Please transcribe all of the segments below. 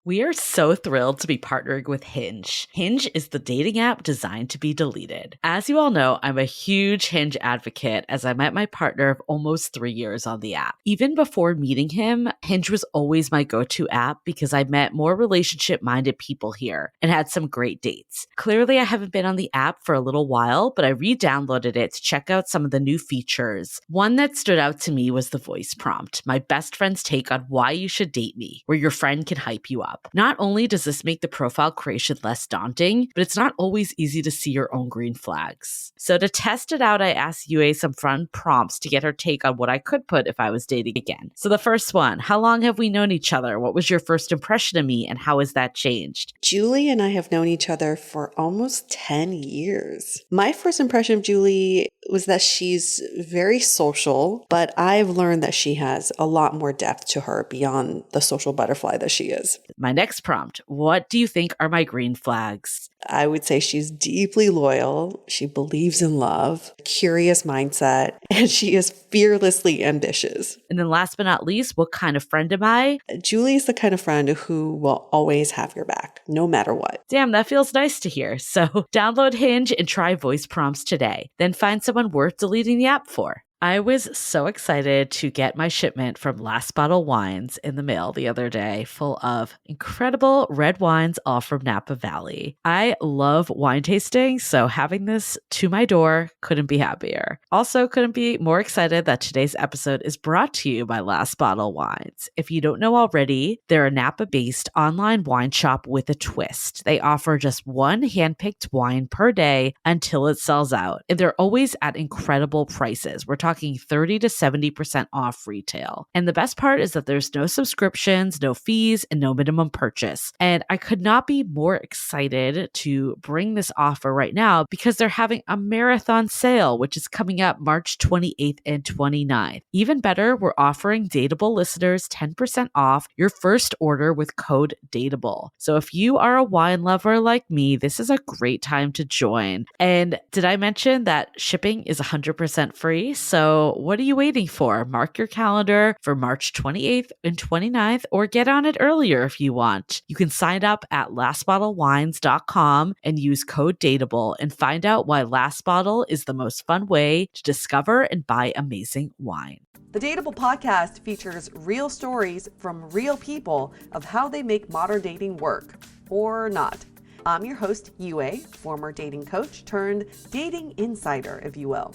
We are so thrilled to be partnering with Hinge. Hinge is the dating app designed to be deleted. As you all know, I'm a huge Hinge advocate as I met my partner of almost 3 years on the app. Even before meeting him, Hinge was always my go-to app because I met more relationship-minded people here and had some great dates. Clearly, I haven't been on the app for a little while, but I re-downloaded it to check out some of the new features. One that stood out to me was the voice prompt, my best friend's take on why you should date me, where your friend can hype you up. Not only does this make the profile creation less daunting, but it's not always easy to see your own green flags. So to test it out, I asked Yue some fun prompts to get her take on what I could put if I was dating again. So the first one, how long have we known each other? What was your first impression of me and how has that changed? Julie and I have known each other for almost 10 years. My first impression of Julie was that she's very social, but I've learned that she has a lot more depth to her beyond the social butterfly that she is. My next prompt, what do you think are my green flags? I would say she's deeply loyal. She believes in love, curious mindset, and she is fearlessly ambitious. And then last but not least, what kind of friend am I? Julie is the kind of friend who will always have your back, no matter what. Damn, that feels nice to hear. So download Hinge and try voice prompts today. Then find someone worth deleting the app for. I was so excited to get my shipment from Last Bottle Wines in the mail the other day, full of incredible red wines, all from Napa Valley. I love wine tasting, so having this to my door couldn't be happier. Also, couldn't be more excited that today's episode is brought to you by Last Bottle Wines. If you don't know already, they're a Napa-based online wine shop with a twist. They offer just one handpicked wine per day until it sells out, and they're always at incredible prices. We're talking 30 to 70% off retail. And the best part is that there's no subscriptions, no fees, and no minimum purchase. And I could not be more excited to bring this offer right now because they're having a marathon sale, which is coming up March 28th and 29th. Even better, we're offering Dateable listeners 10% off your first order with code DATEABLE. So if you are a wine lover like me, this is a great time to join. And did I mention that shipping is 100% free? So what are you waiting for? Mark your calendar for March 28th and 29th or get on it earlier if you want. You can sign up at lastbottlewines.com and use code DATEABLE and find out why Last Bottle is the most fun way to discover and buy amazing wine. The Dateable podcast features real stories from real people of how they make modern dating work, or not. I'm your host, Yue, former dating coach turned dating insider, if you will.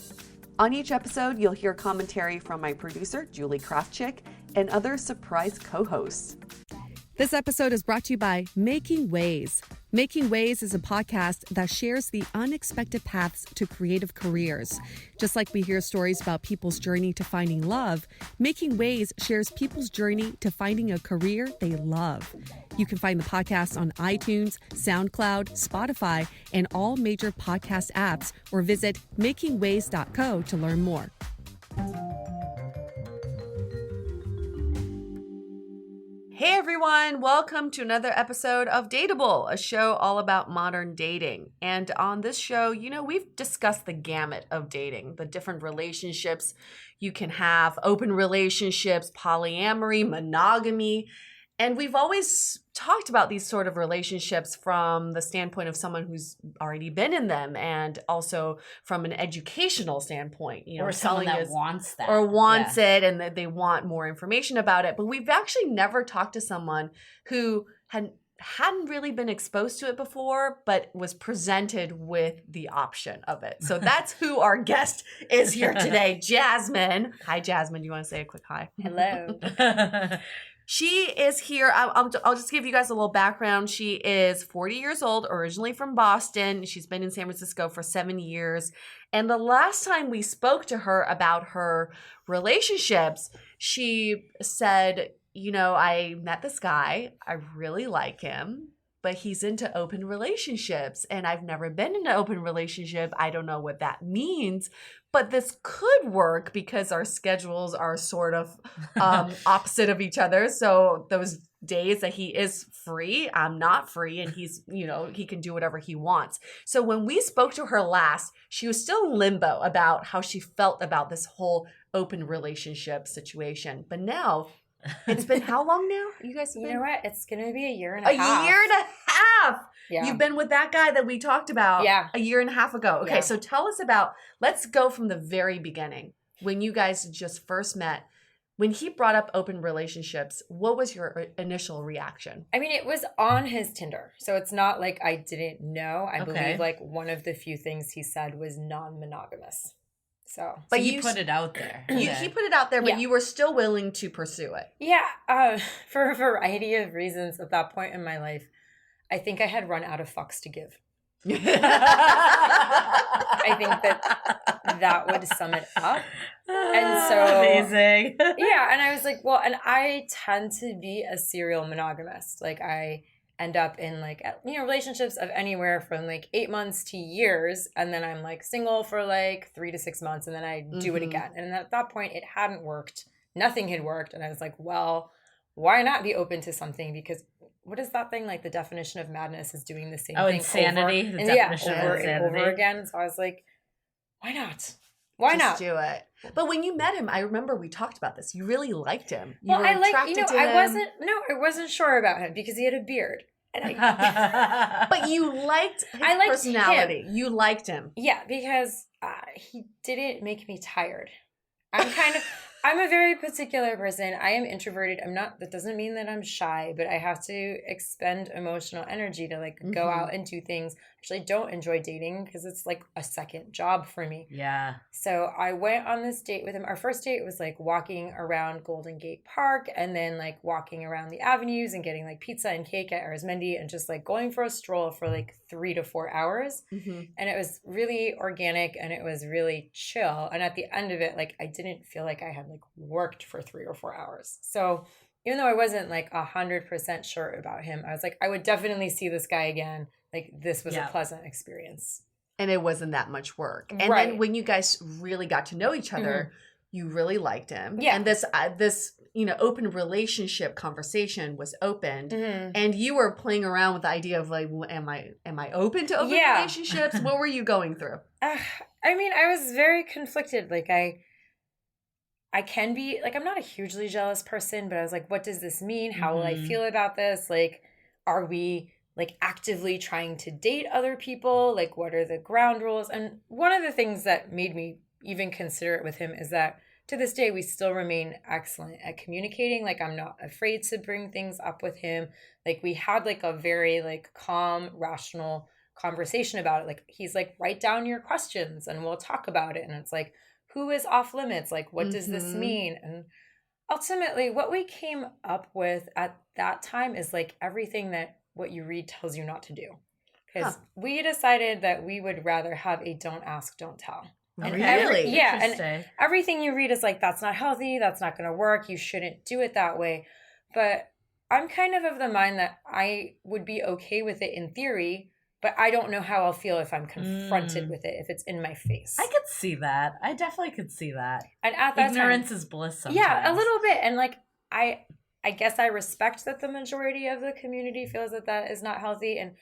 On each episode, you'll hear commentary from my producer, Julie Krafchick, and other surprise co-hosts. This episode is brought to you by Making Ways. Making Ways is a podcast that shares the unexpected paths to creative careers. Just like we hear stories about people's journey to finding love, Making Ways shares people's journey to finding a career they love. You can find the podcast on iTunes, SoundCloud, Spotify, and all major podcast apps, or visit makingways.co to learn more. Hey everyone, welcome to another episode of Dateable, a show all about modern dating. And on this show, we've discussed the gamut of dating, the different relationships you can have, open relationships, polyamory, monogamy. And we've always talked about these sort of relationships from the standpoint of someone who's already been in them, and also from an educational standpoint, or someone that wants that or wants it, and that they want more information about it. But we've actually never talked to someone who hadn't really been exposed to it before, but was presented with the option of it. So that's who our guest is here today, Jasmine. Hi, Jasmine. Do you want to say a quick hi? Hello. She is here. I'll just give you guys a little background. She is 40 years old, originally from Boston. She's been in San Francisco for 7 years. And the last time we spoke to her about her relationships, she said, I met this guy. I really like him, but he's into open relationships. And I've never been in an open relationship. I don't know what that means. But this could work because our schedules are sort of opposite of each other. So those days that he is free, I'm not free, and he's, he can do whatever he wants. So when we spoke to her last, she was still in limbo about how she felt about this whole open relationship situation. But now It's been how long now? You guys have You been? know what? It's going to be a year and a half. A year and a half. Yeah. You've been with that guy that we talked about a year and a half ago. Okay, so tell us about, let's go from the very beginning. When you guys just first met, when he brought up open relationships, what was your initial reaction? I mean, it was on his Tinder. So it's not like I didn't know. I believe like one of the few things he said was non-monogamous. But you put it out there. He put it out there, but you were still willing to pursue it. Yeah, for a variety of reasons at that point in my life. I think I had run out of fucks to give. I think that would sum it up. And so amazing. Yeah, and I was like, well, and I tend to be a serial monogamist. Like I end up in like, you know, relationships of anywhere from like 8 months to years, and then I'm like single for like 3 to 6 months, and then I do it again. And at that point it hadn't worked. Nothing had worked, and I was like, well, why not be open to something? Because what is that thing? Like the definition of madness is doing the same thing insanity. over, the definition over of insanity. and over again. So I was like, why not? Why not do it? But when you met him, I remember we talked about this. You really liked him. I wasn't sure about him because he had a beard. And but you liked his personality. Him. You liked him. Yeah, because he didn't make me tired. I'm a very particular person. I am introverted. That doesn't mean that I'm shy, but I have to expend emotional energy to like go out and do things. Actually, don't enjoy dating because it's like a second job for me. Yeah. So I went on this date with him. Our first date was like walking around Golden Gate Park and then like walking around the avenues and getting like pizza and cake at Arizmendi and just like going for a stroll for like 3 to 4 hours. And it was really organic and it was really chill. And at the end of it, like I didn't feel like I had like worked for 3 or 4 hours. So even though I wasn't like 100% sure about him, I was like, I would definitely see this guy again. Like this was a pleasant experience. And it wasn't that much work. And then when you guys really got to know each other, you really liked him. Yeah. And this open relationship conversation was opened. And you were playing around with the idea of like, am I open to open relationships? What were you going through? I mean, I was very conflicted. Like I can be like, I'm not a hugely jealous person, but I was like, what does this mean? How will I feel about this? Like, are we like actively trying to date other people? Like, what are the ground rules? And one of the things that made me even consider it with him is that to this day, we still remain excellent at communicating. Like, I'm not afraid to bring things up with him. Like, we had like a very like calm, rational conversation about it. Like, he's like, write down your questions and we'll talk about it. And it's like, who is off limits? Like, what does this mean? And ultimately, what we came up with at that time is like everything that what you read tells you not to do. Because we decided that we would rather have a don't ask, don't tell. And really? And everything you read is like, that's not healthy. That's not going to work. You shouldn't do it that way. But I'm kind of the mind that I would be okay with it in theory, but I don't know how I'll feel if I'm confronted with it, if it's in my face. I could see that. I definitely could see that. And at that ignorance time, is bliss sometimes. Yeah, a little bit. And like, I guess I respect that the majority of the community feels that is not healthy. And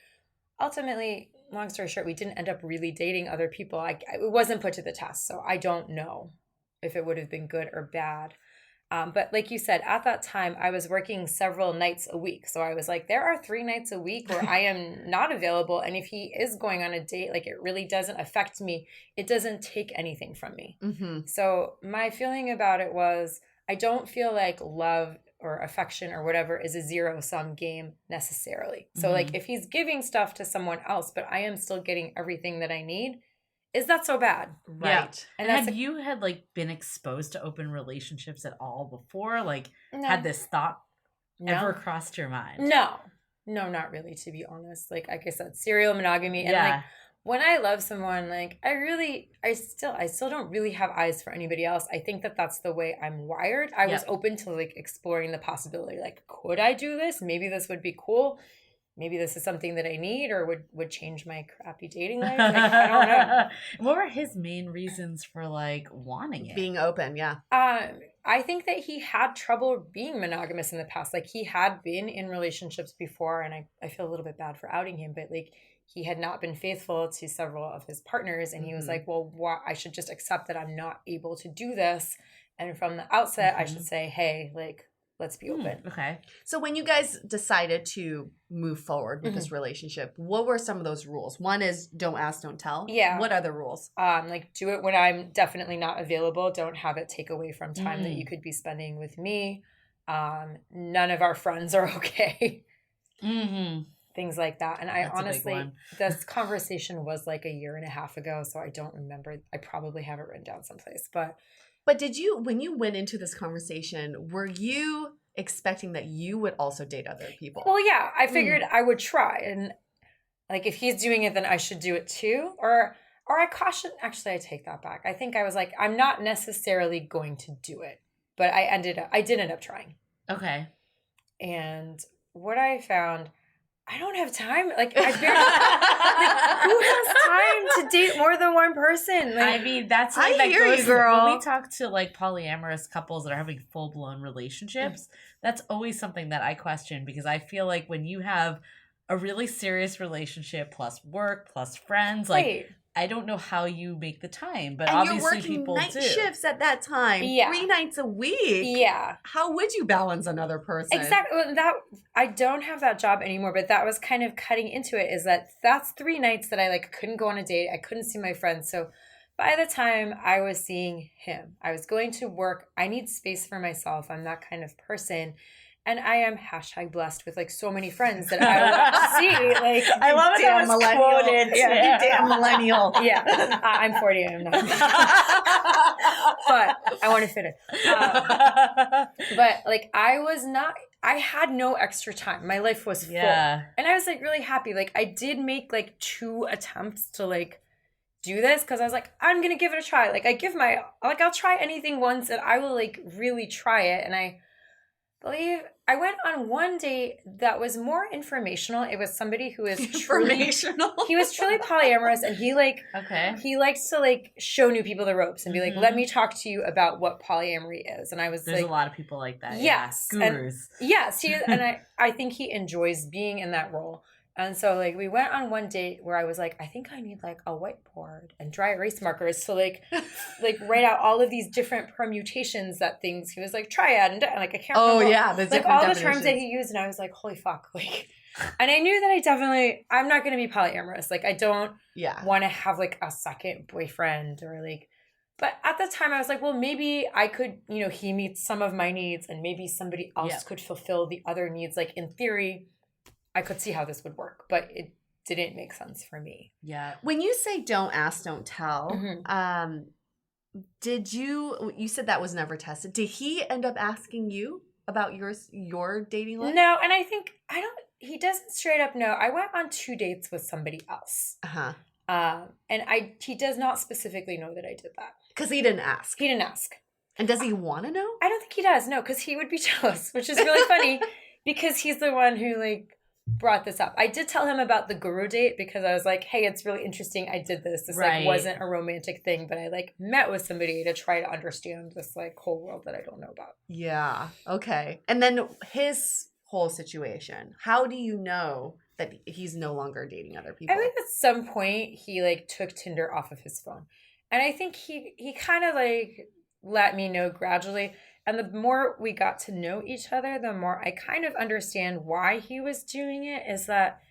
ultimately, long story short, we didn't end up really dating other people. It wasn't put to the test. So I don't know if it would have been good or bad. But like you said, at that time, I was working several nights a week. So I was like, there are 3 nights a week where I am not available. And if he is going on a date, like it really doesn't affect me. It doesn't take anything from me. So my feeling about it was, I don't feel like love or affection or whatever is a zero-sum game necessarily. So like if he's giving stuff to someone else, but I am still getting everything that I need, is that so bad? Right. Yeah. And you had like been exposed to open relationships at all before? Like had this thought ever crossed your mind? No, not really, to be honest. Like I said, serial monogamy. And like when I love someone, like I still don't really have eyes for anybody else. I think that that's the way I'm wired. I was open to like exploring the possibility. Like, could I do this? Maybe this would be cool. Maybe this is something that I need or would change my crappy dating life. Like, I don't know. What were his main reasons for like wanting it? Being open, yeah. I think that he had trouble being monogamous in the past. Like he had been in relationships before, and I feel a little bit bad for outing him, but like he had not been faithful to several of his partners. And he was like, well, I should just accept that I'm not able to do this. And from the outset, I should say, hey, like, let's be open. Okay. So when you guys decided to move forward with this relationship, what were some of those rules? One is don't ask, don't tell. Yeah. What other rules? Like do it when I'm definitely not available. Don't have it take away from time that you could be spending with me. None of our friends are okay. Things like that. And I honestly, this conversation was like a year and a half ago, so I don't remember. I probably have it written down someplace. But did you, when you went into this conversation, were you expecting that you would also date other people? Well, yeah, I figured I would try. And like, if he's doing it, then I should do it too. Or I caution, actually, I take that back. I think I was like, I'm not necessarily going to do it, but I did end up trying. Okay. And what I found, I don't have time. Like, I barely, who has time to date more than one person? Like, I mean, that's like that hear goes, you, girl. When we talk to like polyamorous couples that are having full blown relationships, that's always something that I question, because I feel like when you have a really serious relationship plus work plus friends, like I don't know how you make the time, but and obviously you're working people night do. shifts at that time, 3 nights a week. Yeah. How would you balance another person? Exactly. Well, that I don't have that job anymore, but that was kind of cutting into it. Is that's 3 nights that I like couldn't go on a date. I couldn't see my friends. So by the time I was seeing him, I was going to work. I need space for myself. I'm that kind of person. And I am #blessed with like so many friends that I would see. Like, I love it. That was quoted. Yeah, damn millennial. Yeah, I'm 40. I'm not. But I want to fit it. But like, I had no extra time. My life was full. And I was like really happy. Like, I did make like 2 attempts to like do this, because I was like, I'm going to give it a try. Like, I'll try anything once, and I will like really try it. And I believe I went on one date that was more informational. It was somebody who is truly he was truly polyamorous, and he likes to like show new people the ropes and be like, let me talk to you about what polyamory is. And I was There's like, a lot of people like that. Yes. Gurus. And I think he enjoys being in that role. And so like we went on one date where I was like, I think I need like a whiteboard and dry erase markers to like write out all of these different permutations that things. He was like triad and like I can't remember. Like all the terms that he used, and I was like, holy fuck, like. And I knew that I'm not going to be polyamorous. Like I don't want to have like a second boyfriend or like. But at the time I was like, well, maybe I could, he meets some of my needs, and maybe somebody else could fulfill the other needs. Like in theory, I could see how this would work, but it didn't make sense for me. Yeah. When you say don't ask, don't tell, did you said that was never tested. Did he end up asking you about your dating life? No, and he doesn't straight up know. I went on 2 dates with somebody else. And he does not specifically know that I did that. Because he didn't ask. He didn't ask. And does he want to know? I don't think he does, no, because he would be jealous, which is really funny because he's the one who like brought this up. I did tell him about the guru date because I was like, hey, it's really interesting. I did this. This like wasn't a romantic thing, but I like met with somebody to try to understand this like whole world that I don't know about. Yeah. Okay. And then his whole situation. How do you know that he's no longer dating other people? I think at some point he like took Tinder off of his phone. And I think he kind of like let me know gradually. And the more we got to know each other, the more I kind of understand why he was doing it, is that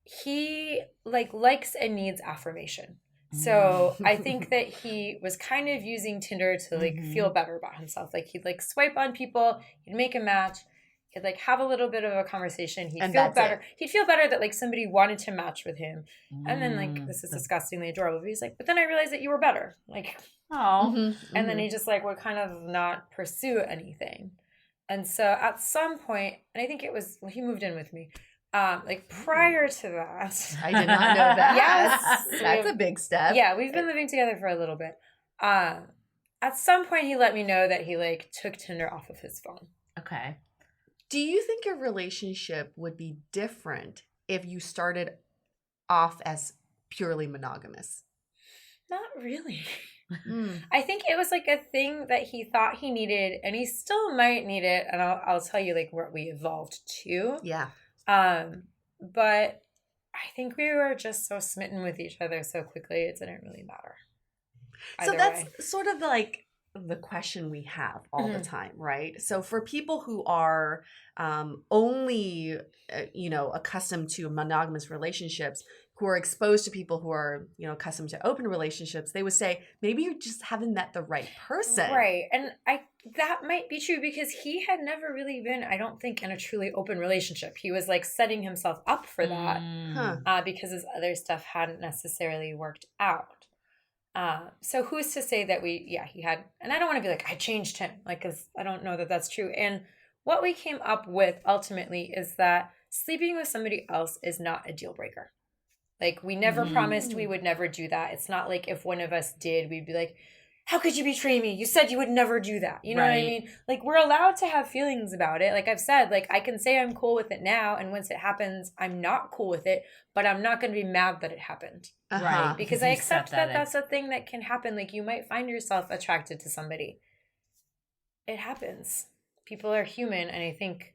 he like likes and needs affirmation. So I think that he was kind of using Tinder to like feel better about himself. Like he'd like swipe on people, he'd make a match, he'd like have a little bit of a conversation. He'd feel better. He'd feel better that like somebody wanted to match with him. And then like, this is disgustingly adorable. But he's like, but then I realized that you were better. Like, and then he just like would kind of not pursue anything. And so at some point, and I think it was, he moved in with me. Like prior to that. I did not know that. Yes. That's a big step. Yeah, we've been living together for a little bit. At some point he let me know that he like took Tinder off of his phone. Okay. Do you think your relationship would be different if you started off as purely monogamous? Not really. I think it was like a thing that he thought he needed, and he still might need it. And I'll tell you like what we evolved to. Yeah. But I think we were just so smitten with each other so quickly, it didn't really matter. So that's sort of like the question we have all the time, right? So for people who are only, accustomed to monogamous relationships, who are exposed to people who are, accustomed to open relationships, they would say, maybe you just haven't met the right person. Right. And that might be true because he had never really been, I don't think, in a truly open relationship. He was like setting himself up for that because his other stuff hadn't necessarily worked out. So who's to say that he had, and I don't want to be like, I changed him, like, cause I don't know that that's true. And what we came up with ultimately is that sleeping with somebody else is not a deal breaker. Like, we never promised we would never do that. It's not like if one of us did, we'd be like, how could you betray me? You said you would never do that. You know what I mean? Like, we're allowed to have feelings about it. Like I've said, like, I can say I'm cool with it now, and once it happens, I'm not cool with it, but I'm not going to be mad that it happened. Right. Because I accept that that's a thing that can happen. Like, you might find yourself attracted to somebody. It happens. People are human, and I think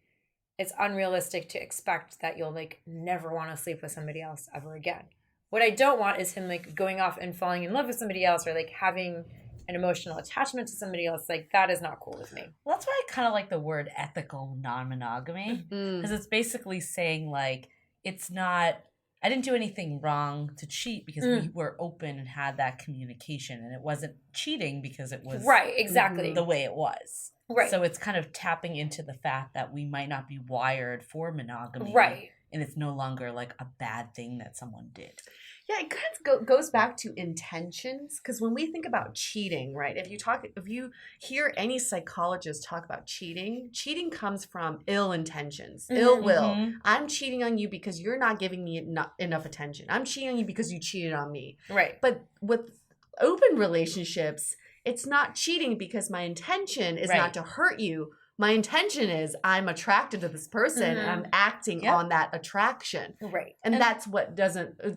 it's unrealistic to expect that you'll, like, never want to sleep with somebody else ever again. What I don't want is him, like, going off and falling in love with somebody else or, like, having an emotional attachment to somebody else. Like, that is not cool with me. Well, that's why I kind of like the word ethical non-monogamy, because it's basically saying, like, it's not, I didn't do anything wrong to cheat because we were open and had that communication, and it wasn't cheating because it was right, exactly the way it was. Right. So it's kind of tapping into the fact that we might not be wired for monogamy. Right. And it's no longer like a bad thing that someone did. Yeah, it kind of goes back to intentions, because when we think about cheating, right? If you hear any psychologist talk about cheating comes from ill intentions, ill will. I'm cheating on you because you're not giving me enough attention. I'm cheating on you because you cheated on me. Right. But with open relationships, it's not cheating because my intention is not to hurt you. My intention is I'm attracted to this person and I'm acting on that attraction. Right. And that's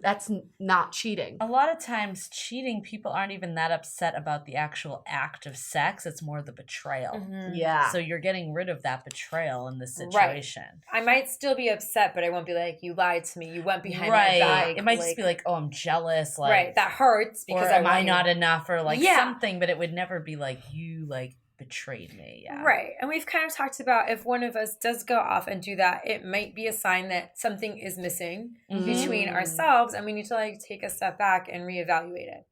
that's not cheating. A lot of times cheating, people aren't even that upset about the actual act of sex. It's more the betrayal. Yeah. So you're getting rid of that betrayal in this situation. Right. I might still be upset, but I won't be like, you lied to me. You went behind my back. It might just be like, oh, I'm jealous. Like, right. That hurts because am I not enough or like something, but it would never be like you like betrayed me. Yeah. Right. And we've kind of talked about if one of us does go off and do that, it might be a sign that something is missing between ourselves and we need to like take a step back and reevaluate it.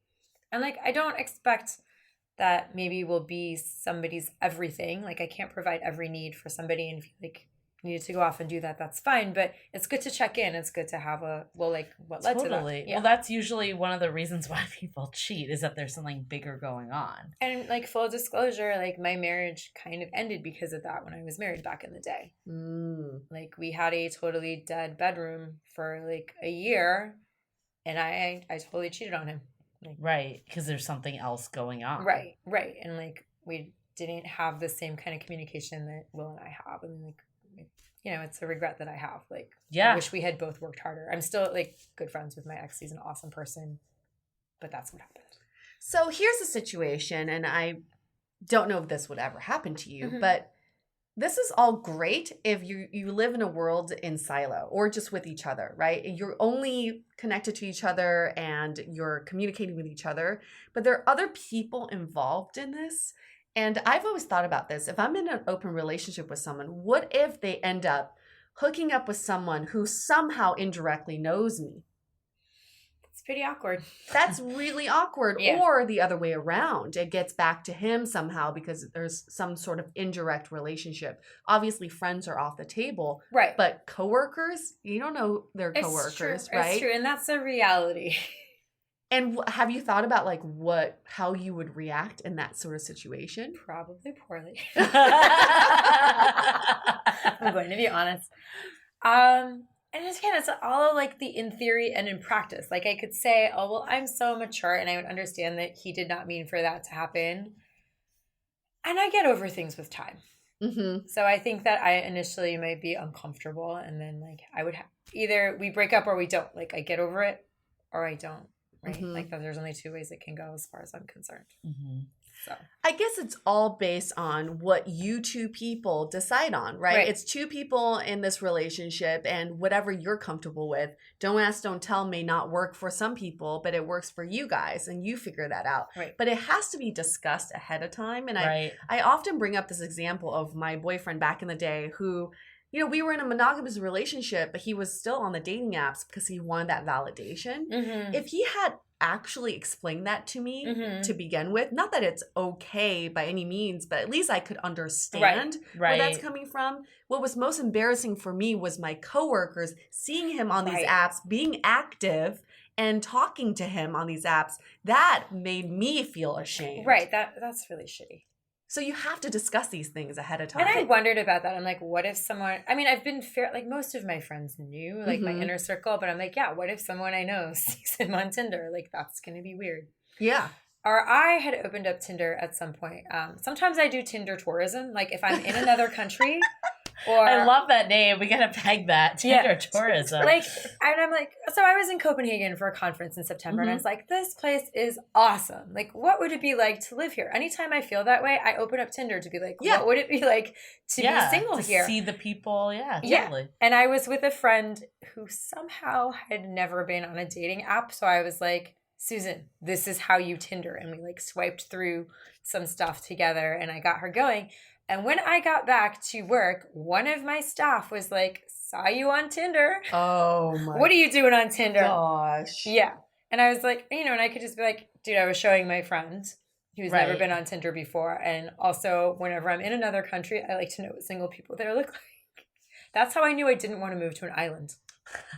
And like, I don't expect that maybe we'll be somebody's everything. Like, I can't provide every need for somebody, and if you like needed to go off and do that, that's fine. But it's good to check in. It's good to have what led to that. Yeah. Well, that's usually one of the reasons why people cheat, is that there's something bigger going on. And like, full disclosure, like, my marriage kind of ended because of that when I was married back in the day. Like, we had a totally dead bedroom for like a year, and I totally cheated on him. Like, right, because there's something else going on. Right. And like, we didn't have the same kind of communication that Will and I have, and like, you know, it's a regret that I have. Like, I wish we had both worked harder. I'm still like good friends with my ex. He's an awesome person, but that's what happened. So here's the situation, and I don't know if this would ever happen to you, but this is all great if you live in a world in silo or just with each other, right? You're only connected to each other and you're communicating with each other, but there are other people involved in this. And I've always thought about this. If I'm in an open relationship with someone, what if they end up hooking up with someone who somehow indirectly knows me? It's pretty awkward. That's really awkward. Yeah. Or the other way around. It gets back to him somehow because there's some sort of indirect relationship. Obviously, friends are off the table. Right. But coworkers, you don't know their coworkers, right? It's true. And that's a reality. And have you thought about like how you would react in that sort of situation? Probably poorly. I'm going to be honest. And again, it's all like the in theory and in practice. Like, I could say, oh, well, I'm so mature, and I would understand that he did not mean for that to happen. And I get over things with time. So I think that I initially might be uncomfortable, and then like I would either we break up or we don't. Like, I get over it or I don't. Right? Like, there's only two ways it can go as far as I'm concerned. So I guess it's all based on what you two people decide on, right? It's two people in this relationship, and whatever you're comfortable with. Don't ask, don't tell may not work for some people, but it works for you guys, and you figure that out. Right. But it has to be discussed ahead of time. And I often bring up this example of my boyfriend back in the day who, you know, we were in a monogamous relationship, but he was still on the dating apps because he wanted that validation. Mm-hmm. If he had actually explained that to me to begin with, not that it's okay by any means, but at least I could understand where that's coming from. What was most embarrassing for me was my coworkers seeing him on these apps, being active and talking to him on these apps. That made me feel ashamed. Right. That's really shitty. So you have to discuss these things ahead of time. And I wondered about that. I'm like, what if someone, I mean, I've been fair, like most of my friends knew, like my inner circle, but I'm like, yeah, what if someone I know sees him on Tinder? Like, that's going to be weird. Yeah. Or I had opened up Tinder at some point. Sometimes I do Tinder tourism. Like if I'm in another country. Or, I love that name. We gotta peg that. Tinder tourism. Like, and I'm like, so I was in Copenhagen for a conference in September, and I was like, this place is awesome. Like, what would it be like to live here? Anytime I feel that way, I open up Tinder to be like, what would it be like to be single here? See the people. Yeah, totally. And I was with a friend who somehow had never been on a dating app. So I was like, Susan, this is how you Tinder. And we like swiped through some stuff together, and I got her going. And when I got back to work, one of my staff was like, saw you on Tinder. Oh my. What are you doing on Tinder? Gosh. Yeah. And I was like, you know, and I could just be like, dude, I was showing my friend who's never been on Tinder before. And also, whenever I'm in another country, I like to know what single people there look like. That's how I knew I didn't want to move to an island.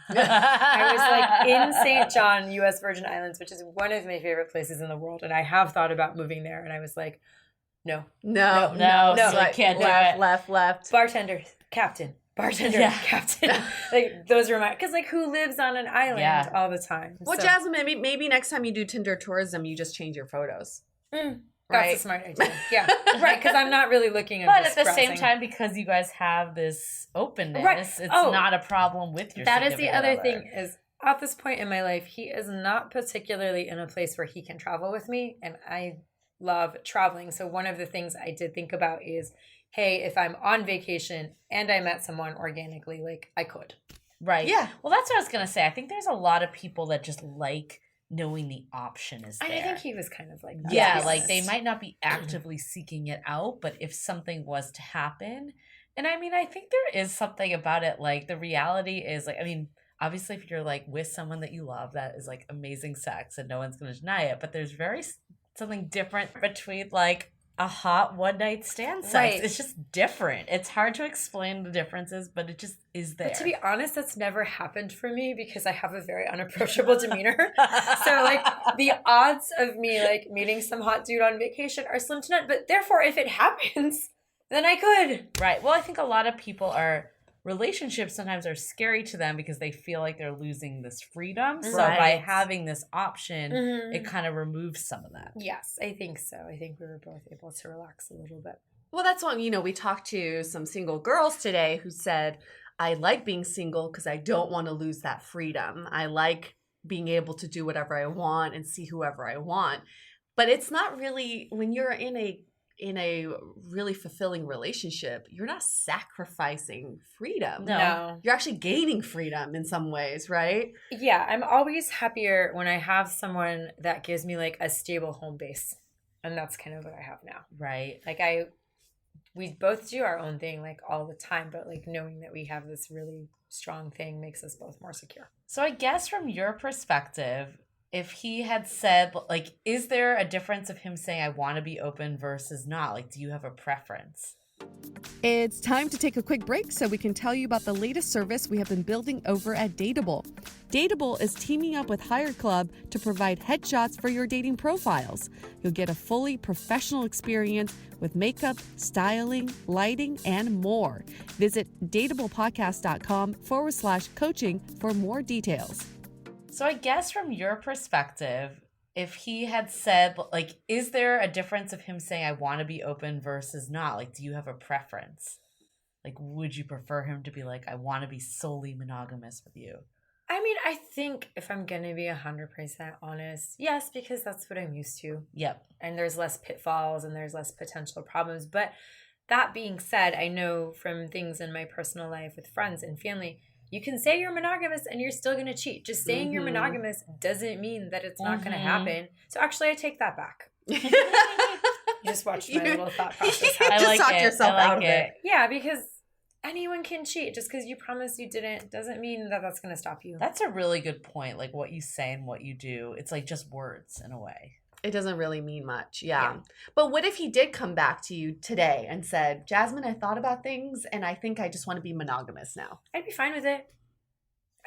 I was like in St. John, U.S. Virgin Islands, which is one of my favorite places in the world. And I have thought about moving there. And I was like, no. So I can't do it. Left. Bartender, captain. Bartender, captain. Like, those were my... Because, like, who lives on an island all the time? Well, so. Jasmine, maybe next time you do Tinder tourism, you just change your photos. That's a smart idea. Yeah. Right, because I'm not really looking at But at the same time, because you guys have this openness, it's not a problem with your That is the other thing is, at this point in my life, he is not particularly in a place where he can travel with me, and I love traveling. So one of the things I did think about is, hey, if I'm on vacation and I met someone organically, like I could. Right. Yeah. Well, that's what I was going to say. I think there's a lot of people that just like knowing the option is there. I think he was kind of like that. Yeah, like they might not be actively seeking it out, but if something was to happen, and I mean, I think there is something about it. Like the reality is like, I mean, obviously if you're like with someone that you love, that is like amazing sex and no one's going to deny it, but there's something different between like a hot one night stand sex. Right. It's just different. It's hard to explain the differences, but it just is there. But to be honest, that's never happened for me because I have a very unapproachable demeanor. So like the odds of me like meeting some hot dude on vacation are slim to none. But therefore, if it happens, then I could. Right. Well, I think a lot of people relationships sometimes are scary to them because they feel like they're losing this freedom. So by having this option, it kind of removes some of that. Yes, I think so. I think we were both able to relax a little bit. Well, that's what, we talked to some single girls today who said, I like being single because I don't want to lose that freedom. I like being able to do whatever I want and see whoever I want. But it's not really, when you're in a really fulfilling relationship, you're not sacrificing freedom. No. You're actually gaining freedom in some ways, right? Yeah, I'm always happier when I have someone that gives me like a stable home base. And that's kind of what I have now. Right. Like we both do our own thing like all the time, but like knowing that we have this really strong thing makes us both more secure. So I guess from your perspective, if he had said, like, is there a difference of him saying, I want to be open versus not? Like, do you have a preference? It's time to take a quick break so we can tell you about the latest service we have been building over at DATEABLE. DATEABLE is teaming up with Hired Club to provide headshots for your dating profiles. You'll get a fully professional experience with makeup, styling, lighting, and more. Visit dateablepodcast.com/coaching for more details. So I guess from your perspective, if he had said, like, is there a difference of him saying, I want to be open versus not? Like, do you have a preference? Like, would you prefer him to be like, I want to be solely monogamous with you? I mean, I think if I'm going to be 100% honest, yes, because that's what I'm used to. Yep. And there's less pitfalls and there's less potential problems. But that being said, I know from things in my personal life with friends and family, you can say you're monogamous and you're still going to cheat. Just saying you're monogamous doesn't mean that it's not going to happen. So actually, I take that back. You just watched my little thought process. I just talked yourself out of it. Yeah, because anyone can cheat. Just because you promise you didn't doesn't mean that that's going to stop you. That's a really good point. Like what you say and what you do. It's like just words in a way. It doesn't really mean much. Yeah. But what if he did come back to you today and said, Jasmine, I thought about things and I think I just want to be monogamous now? I'd be fine with it.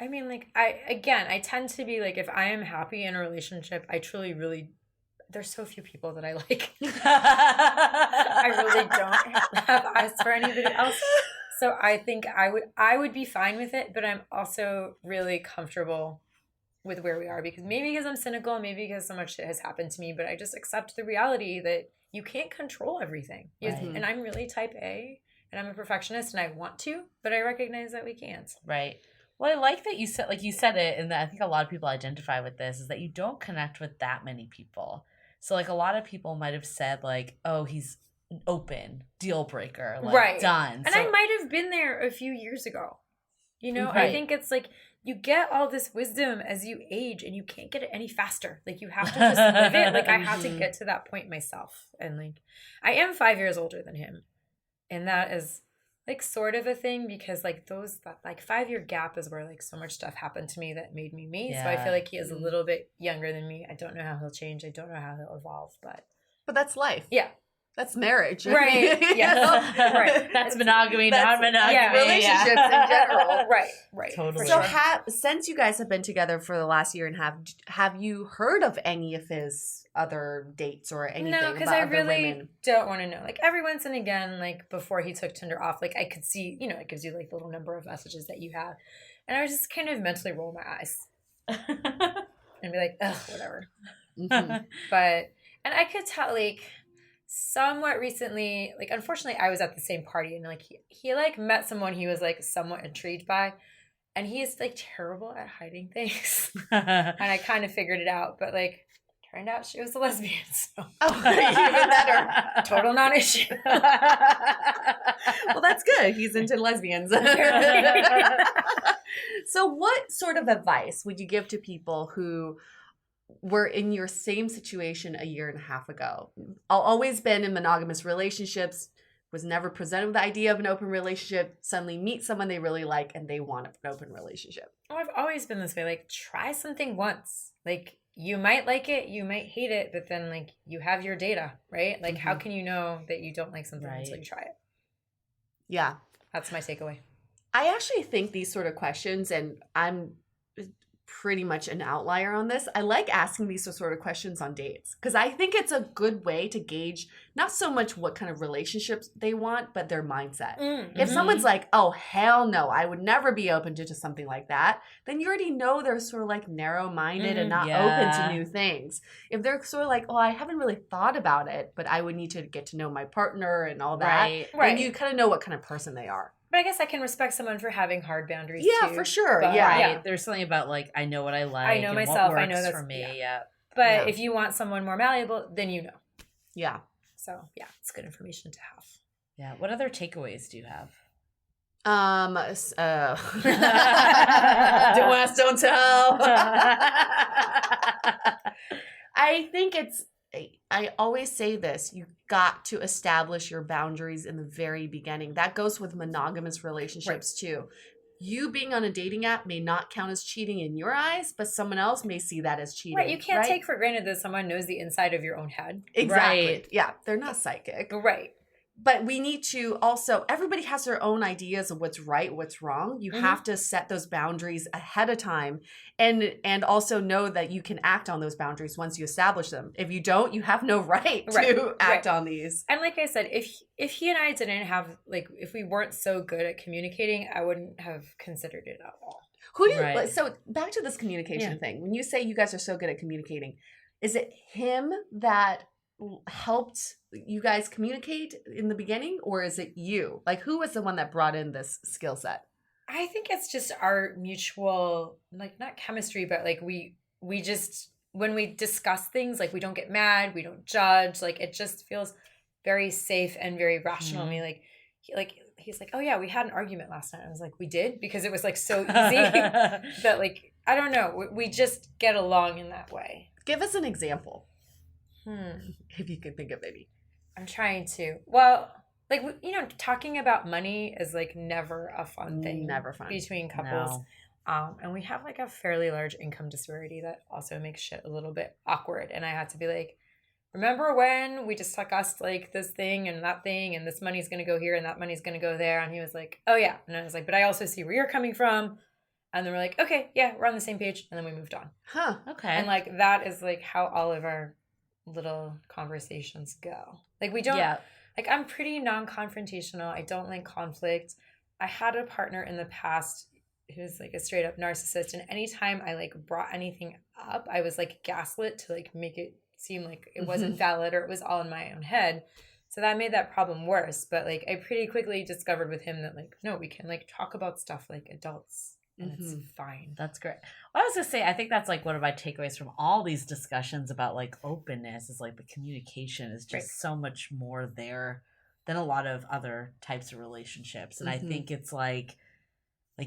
I mean, like, I tend to be like, if I am happy in a relationship, I truly, really, there's so few people that I like. I really don't have eyes for anybody else. So I think I would be fine with it, but I'm also really comfortable with where we are because I'm cynical, maybe because so much shit has happened to me, but I just accept the reality that you can't control everything. Right. And I'm really type A and I'm a perfectionist and I want to, but I recognize that we can't. Right. Well, I like that you said it, and that I think a lot of people identify with this, is that you don't connect with that many people. So like a lot of people might have said like, oh, he's open, deal breaker, like right. done. And so, I might have been there a few years ago. You know, right. I think it's like you get all this wisdom as you age and you can't get it any faster. Like you have to just live it. Like I had to get to that point myself. And like I am 5 years older than him. And that is like sort of a thing because like that 5-year gap is where like so much stuff happened to me that made me me. Yeah. So I feel like he is a little bit younger than me. I don't know how he'll change. I don't know how he'll evolve, but that's life. Yeah. That's marriage. Right. Yeah. Right. That's monogamy, non-monogamy. Yeah. Relationships in general. Right. Totally. So since you guys have been together for the last year and a half, have you heard of any of his other dates or anything No, because about I other really women? don't want to know. Like every once and again, like before he took Tinder off, like I could see, you know, it gives you like the little number of messages that you have. And I would just kind of mentally roll my eyes. And be like, ugh, whatever. Mm-hmm. And I could tell like somewhat recently, like unfortunately I was at the same party and like he like met someone he was like somewhat intrigued by. And he is like terrible at hiding things. And I kind of figured it out, but like turned out she was a lesbian. So Oh, even better. Total non-issue. Well, that's good. He's into lesbians. So what sort of advice would you give to people who were in your same situation a year and a half ago? Always been in monogamous relationships, was never presented with the idea of an open relationship, suddenly meet someone they really like and they want an open relationship. Oh, I've always been this way. Like, try something once. Like, you might like it, you might hate it, but then, like, you have your data, right? Like, how can you know that you don't like something until you try it? Yeah. That's my takeaway. I actually think these sort of questions, and I'm pretty much an outlier on this, I like asking these sort of questions on dates because I think it's a good way to gauge not so much what kind of relationships they want, but their mindset. Mm-hmm. If someone's like, oh, hell no, I would never be open to just something like that, then you already know they're sort of like narrow-minded and not open to new things. If they're sort of like, oh, I haven't really thought about it, but I would need to get to know my partner and all that, then you kind of know what kind of person they are. But I guess I can respect someone for having hard boundaries too. for sure. But, yeah. There's something about like, I know what I like. I know myself. What I know works that's for me. Yeah. But if you want someone more malleable, then you know. Yeah. So yeah, it's good information to have. Yeah. What other takeaways do you have? Don't ask, don't tell. I think I always say this, you got to establish your boundaries in the very beginning. That goes with monogamous relationships too. You being on a dating app may not count as cheating in your eyes, but someone else may see that as cheating. Right. You can't take for granted that someone knows the inside of your own head. Exactly. Right. Yeah. They're not psychic. Right. But we need to also, everybody has their own ideas of what's right, what's wrong. You have to set those boundaries ahead of time and also know that you can act on those boundaries once you establish them. If you don't, you have no right to act on these. And like I said, if he and I didn't have, like, if we weren't so good at communicating, I wouldn't have considered it at all. Who do you, so back to this communication thing. When you say you guys are so good at communicating, is it him that helped you guys communicate in the beginning, or is it you? Like, who was the one that brought in this skill set? I think it's just our mutual, like, not chemistry, but like we just, when we discuss things, like, we don't get mad, we don't judge, like, it just feels very safe and very rational. I mean, he's like, oh yeah, we had an argument last night. I was like, we did? Because it was like so easy that, like, I don't know, we just get along in that way. Give us an example. If you can think of any. I'm trying to. Well, like, you know, talking about money is like never a fun thing. Never fun. Between couples. No. And we have like a fairly large income disparity that also makes shit a little bit awkward. And I had to be like, remember when we discussed like this thing and that thing and this money's going to go here and that money's going to go there? And he was like, oh yeah. And I was like, but I also see where you're coming from. And then we're like, okay, yeah, we're on the same page. And then we moved on. Huh. Okay. And like, that is like how all of our little conversations go. Like, we don't, like, I'm pretty non-confrontational. I don't like conflict. I had a partner in the past who was like a straight up narcissist. And anytime I like brought anything up, I was like gaslit to like make it seem like it wasn't valid or it was all in my own head. So that made that problem worse. But like, I pretty quickly discovered with him that like, no, we can like talk about stuff like adults. And it's fine. That's great. Well, I was going to say, I think that's like one of my takeaways from all these discussions about like openness is like the communication is just so much more there than a lot of other types of relationships. And I think it's like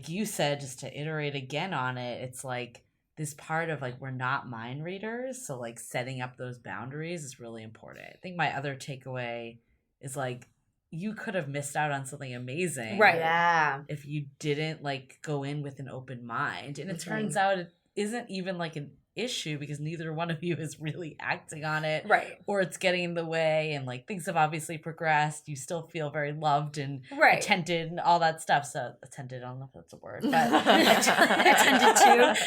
you said, just to iterate again on it, it's like this part of like, we're not mind readers. So like setting up those boundaries is really important. I think my other takeaway is like, you could have missed out on something amazing. Right. Yeah. If you didn't like go in with an open mind. And it turns out it isn't even like an issue because neither one of you is really acting on it. Right. Or it's getting in the way and like things have obviously progressed. You still feel very loved and attended and all that stuff. So attended, I don't know if that's a word, but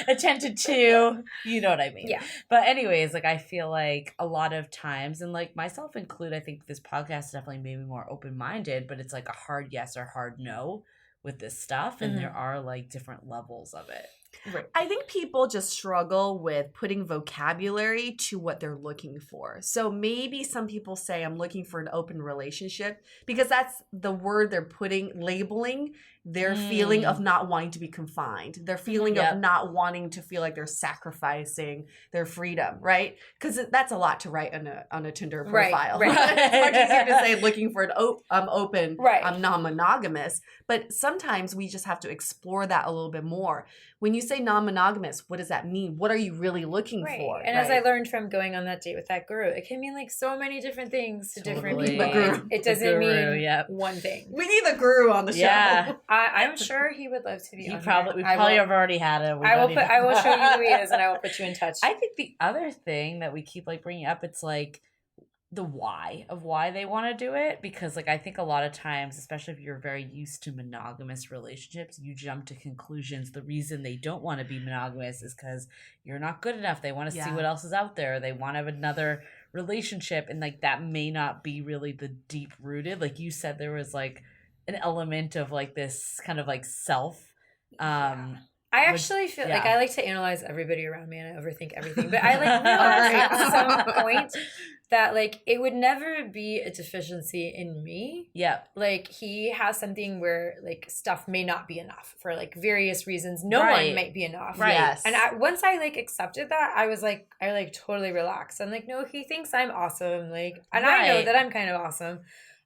attended to, you know what I mean? Yeah. But anyways, like I feel like a lot of times, and like myself included, I think this podcast definitely made me more open-minded, but it's like a hard yes or hard no with this stuff. And there are like different levels of it. Right. I think people just struggle with putting vocabulary to what they're looking for. So maybe some people say, I'm looking for an open relationship because that's the word they're labeling their feeling of not wanting to be confined, their feeling of not wanting to feel like they're sacrificing their freedom, right? Because that's a lot to write on a Tinder profile. Right. It's much easier to say looking for an open, right. non-monogamous. But sometimes we just have to explore that a little bit more. When you say non-monogamous, what does that mean? What are you really looking for? And as I learned from going on that date with that guru, it can mean like so many different things to different people. It doesn't mean one thing. We need the guru on the show. Yeah. I'm sure he would love to be on We probably have already had it. I will show you who he is and I will put you in touch. I think the other thing that we keep like bringing up, it's like the why of why they want to do it, because like I think a lot of times, especially if you're very used to monogamous relationships, you jump to conclusions. The reason they don't want to be monogamous is because you're not good enough. They want to see what else is out there. They want to have another relationship, and like that may not be really the deep rooted, like you said, there was like an element of like this kind of like self I actually feel like I like to analyze everybody around me and I overthink everything. But I like realized at some point that like it would never be a deficiency in me. Yeah. Like he has something where like stuff may not be enough for like various reasons. No one might be enough. Right. Yes. And once I like accepted that, I was like, I like totally relaxed. I'm like, no, he thinks I'm awesome. Like, and I know that I'm kind of awesome.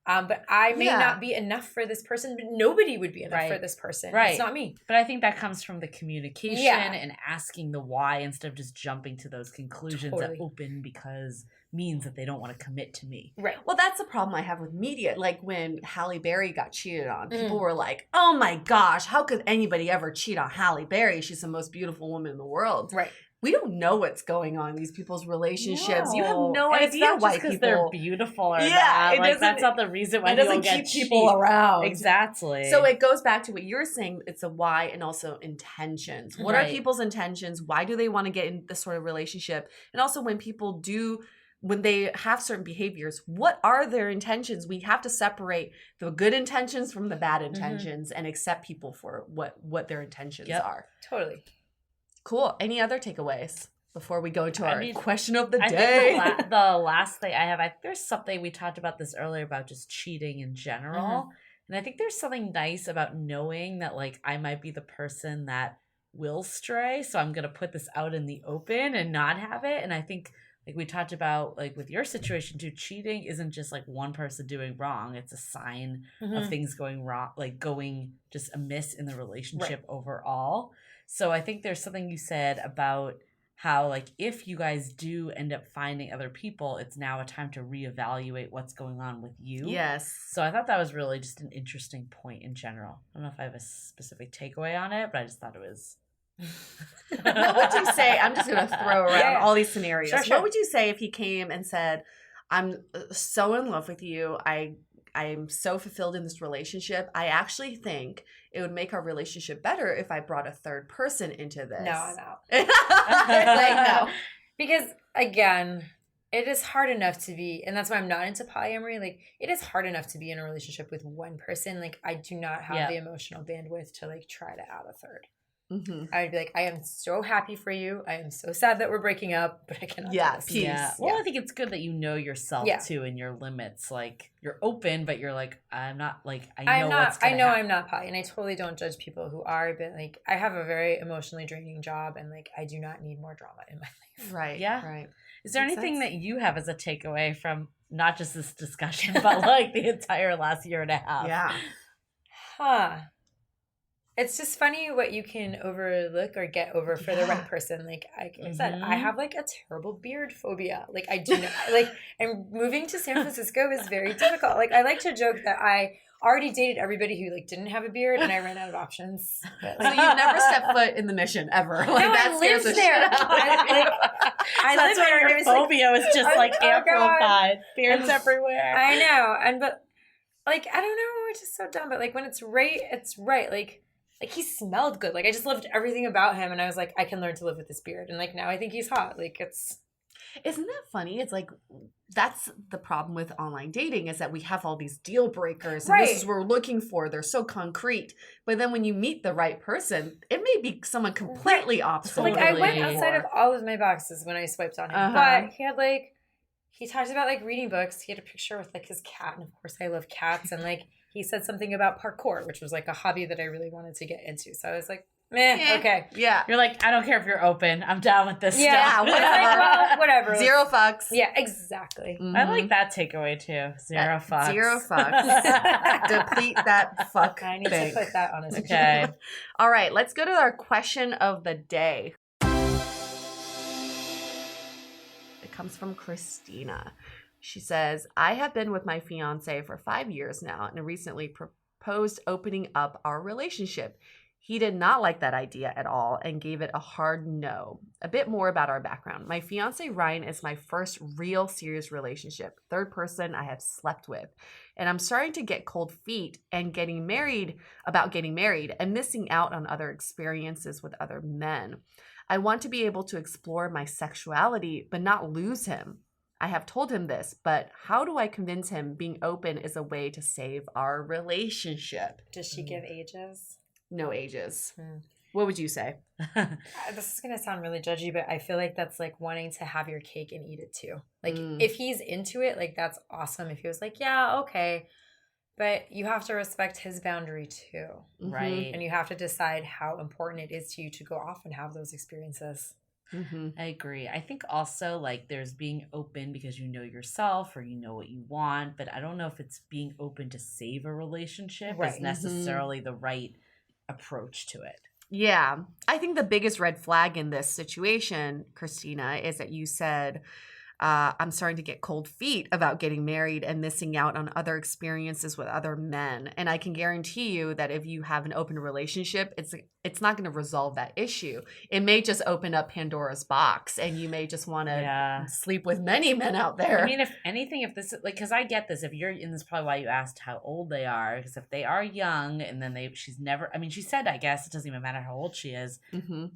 But I may not be enough for this person, but nobody would be enough for this person. Right. It's not me. But I think that comes from the communication and asking the why instead of just jumping to those conclusions that open because means that they don't want to commit to me. Right. Well, that's the problem I have with media. Like when Halle Berry got cheated on, people were like, oh my gosh, how could anybody ever cheat on Halle Berry? She's the most beautiful woman in the world. Right. We don't know what's going on in these people's relationships. No. You have no and idea it's not why just because people they're beautiful or not. Like that's not the reason why it doesn't people keep people around. Exactly. So it goes back to what you're saying. It's a why and also intentions. What are people's intentions? Why do they want to get in this sort of relationship? And also when people when they have certain behaviors, what are their intentions? We have to separate the good intentions from the bad intentions and accept people for what their intentions are. Totally. Cool. Any other takeaways before we go into our question of the I day? think the last thing I have, there's something we talked about this earlier about just cheating in general. And I think there's something nice about knowing that like I might be the person that will stray. So I'm going to put this out in the open and not have it. And I think like we talked about like with your situation too, cheating isn't just like one person doing wrong. It's a sign of things going wrong, like going just amiss in the relationship overall. So I think there's something you said about how like if you guys do end up finding other people, it's now a time to reevaluate what's going on with you. Yes. So I thought that was really just an interesting point in general. I don't know if I have a specific takeaway on it, but I just thought it was. What would you say? I'm just going to throw around all these scenarios. Sure. What would you say if he came and said, I'm so in love with you. I'm so fulfilled in this relationship. I actually think it would make our relationship better if I brought a third person into this. No, I'm out. Like, no. Because again, it is hard enough to be, and that's why I'm not into polyamory. Like, it is hard enough to be in a relationship with one person. Like, I do not have the emotional bandwidth to like try to add a third. I would be like, I am so happy for you. I am so sad that we're breaking up, but I cannot do this. Peace. Yeah. Well, I think it's good that you know yourself too and your limits. Like you're open, but you're like, I'm not like I know what's gonna happen. I'm not poly, and I totally don't judge people who are, but like I have a very emotionally draining job, and like I do not need more drama in my life. Right. Yeah. Right. Is there anything that you have as a takeaway from not just this discussion, but like the entire last year and a half? Yeah. It's just funny what you can overlook or get over for the right person. Like I said, I have like a terrible beard phobia. Like I do not, like, and moving to San Francisco is very difficult. Like I like to joke that I already dated everybody who like didn't have a beard and I ran out of options. But, So you've never stepped foot in the Mission ever. Like, no, that I scares lived the there. shit out of me. I lived there. And it was phobia was just like amplified. Beards everywhere. I know. But like, I don't know. It's just so dumb. But like when it's right, it's right. Like he smelled good. Like I just loved everything about him. And I was like, I can learn to live with this beard. And like now I think he's hot. Like it's. Isn't that funny? It's like, that's the problem with online dating is that we have all these deal breakers and this is what we're looking for. They're so concrete. But then when you meet the right person, it may be someone completely opposite. Like I went outside of all of my boxes when I swiped on him. But he had like, he talked about like reading books. He had a picture with like his cat. And of course I love cats. And like he said something about parkour, which was like a hobby that I really wanted to get into. So I was like, okay. Yeah. You're like, I don't care if you're open. I'm down with this stuff. Yeah, Like, well, whatever. Zero fucks. Yeah, exactly. I like that takeaway too. Zero fucks. Zero fucks. Deplete that fuck I need thing. to put that on a Okay. All right, let's go to our question of the day. It comes from Christina. She says, I have been with my fiance for 5 years now and recently proposed opening up our relationship. He did not like that idea at all and gave it a hard no. A bit more about our background. My fiance Ryan is my first real serious relationship, third person I have slept with. And I'm starting to get cold feet and getting married and missing out on other experiences with other men. I want to be able to explore my sexuality, but not lose him. I have told him this, but how do I convince him being open is a way to save our relationship? Does she give ages? No ages. What would you say? This is going to sound really judgy, but I feel like that's like wanting to have your cake and eat it too. Like if he's into it, like that's awesome. If he was like, yeah, okay. But you have to respect his boundary too. Right. And you have to decide how important it is to you to go off and have those experiences. I agree. I think also like there's being open because you know yourself or you know what you want, but I don't know if it's being open to save a relationship is necessarily the right approach to it. Yeah. I think the biggest red flag in this situation, Christina, is that you said, I'm starting to get cold feet about getting married and missing out on other experiences with other men. And I can guarantee you that if you have an open relationship, it's not going to resolve that issue. It may just open up Pandora's box and you may just want to sleep with many men out there. I mean, if anything, if this, like, because I get this, if you're, and this is probably why you asked how old they are, because if they are young and then she's never, I mean, she said, I guess it doesn't even matter how old she is,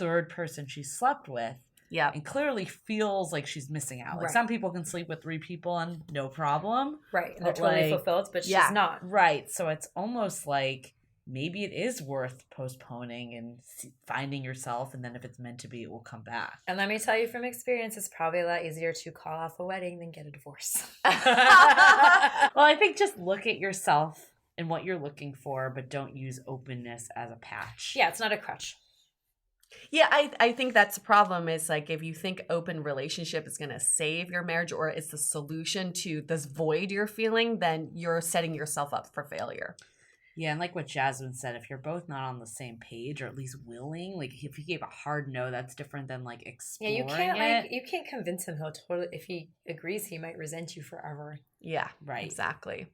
third person she slept with. Yeah. And clearly feels like she's missing out. Like some people can sleep with 3 people and no problem. Right. And they're totally fulfilled, but she's not. Right. So it's almost like maybe it is worth postponing and finding yourself. And then if it's meant to be, it will come back. And let me tell you from experience, it's probably a lot easier to call off a wedding than get a divorce. Well, I think just look at yourself and what you're looking for, but don't use openness as a patch. Yeah, it's not a crutch. Yeah, I think that's the problem is like if you think open relationship is going to save your marriage or it's the solution to this void you're feeling, then you're setting yourself up for failure. Yeah, and like what Jasmine said, if you're both not on the same page or at least willing, like if he gave a hard no, that's different than like exploring you can't convince him he'll totally, if he agrees, he might resent you forever. Yeah, right. Exactly.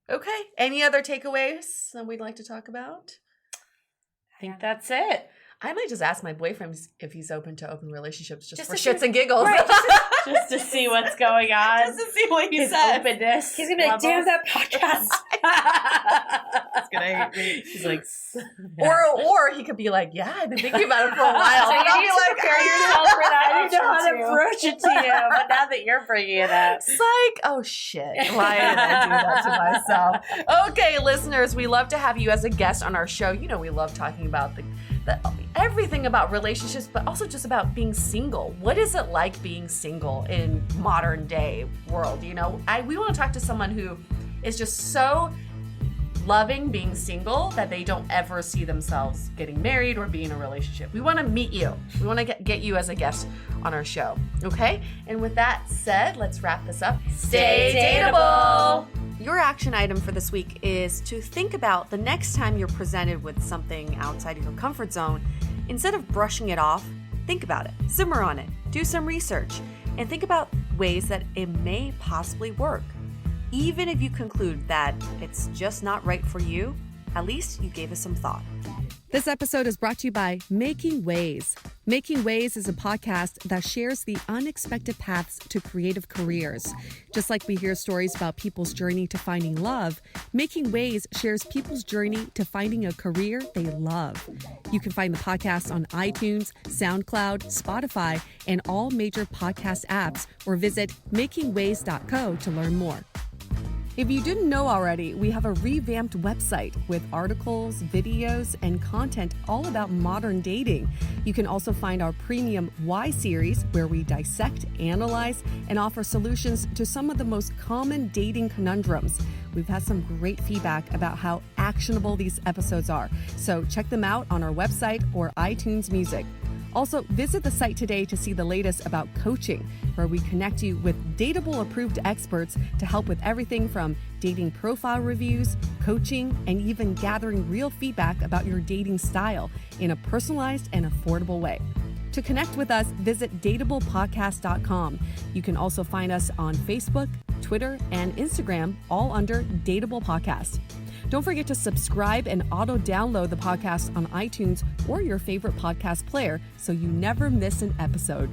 Okay. Any other takeaways that we'd like to talk about? I think that's it. I might just ask my boyfriend if he's open to open relationships just for to shits and giggles. Right, just to see what's going on. Just to see what he His says. openness. He's going to be like, damn that podcast. He's going to hate me. He's like... Or he could be like, yeah, I've been thinking about it for a while. So And I'll you be need to like, prepare yourself for that. I didn't know how to option, too. approach it to you, but now that you're bringing it up. Psych. Oh, shit. Why did I do that to myself? Okay, listeners, we love to have you as a guest on our show. You know, we love talking about everything about relationships, but also just about being single. What is it like being single in modern day world? You know, we want to talk to someone who is just so loving being single that they don't ever see themselves getting married or be in a relationship. We want to meet you. We want to get you as a guest on our show. Okay? And with that said, let's wrap this up. Stay dateable! Your action item for this week is to think about the next time you're presented with something outside of your comfort zone. Instead of brushing it off, think about it, simmer on it, do some research, and think about ways that it may possibly work. Even if you conclude that it's just not right for you, at least you gave it some thought. This episode is brought to you by Making Ways. Making Ways is a podcast that shares the unexpected paths to creative careers. Just like we hear stories about people's journey to finding love, Making Ways shares people's journey to finding a career they love. You can find the podcast on iTunes, SoundCloud, Spotify, and all major podcast apps, or visit makingways.co to learn more. If you didn't know already, we have a revamped website with articles, videos, and content all about modern dating. You can also find our premium Why series, where we dissect, analyze, and offer solutions to some of the most common dating conundrums. We've had some great feedback about how actionable these episodes are, so check them out on our website or iTunes Music. Also, visit the site today to see the latest about coaching, where we connect you with Dateable approved experts to help with everything from dating profile reviews, coaching, and even gathering real feedback about your dating style in a personalized and affordable way. To connect with us, visit dateablepodcast.com. You can also find us on Facebook, Twitter, and Instagram, all under Dateable Podcast. Don't forget to subscribe and auto-download the podcast on iTunes or your favorite podcast player so you never miss an episode.